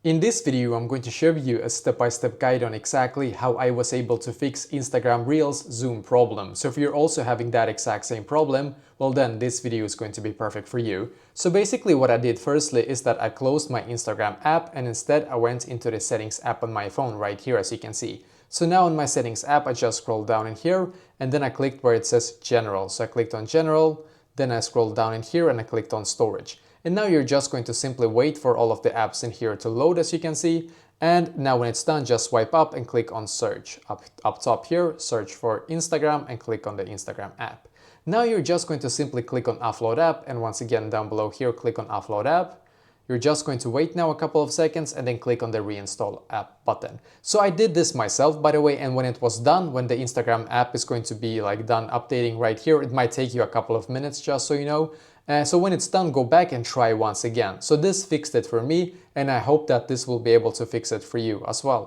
In this video, I'm going to show you a step-by-step guide on exactly how I was able to fix Instagram Reels zoom problem. So if you're also having that exact same problem, well then this video is going to be perfect for you. So basically what I did firstly is that I closed my Instagram app and instead I went into the settings app on my phone right here, as you can see. So now in my settings app, I just scrolled down in here and then I clicked where it says general. So I clicked on general, then I scrolled down in here and I clicked on storage. And now you're just going to simply wait for all of the apps in here to load, as you can see. And now when it's done, just swipe up and click on search. Up top here, search for Instagram and click on the Instagram app. Now you're just going to simply click on offload app, and once again down below here, click on offload app. You're just going to wait now a couple of seconds and then click on the reinstall app button. So I did this myself, by the way, and when it was done, when the Instagram app is going to be like done updating right here, it might take you a couple of minutes, just so you know. So when it's done, go back and try once again. So this fixed it for me, and I hope that this will be able to fix it for you as well.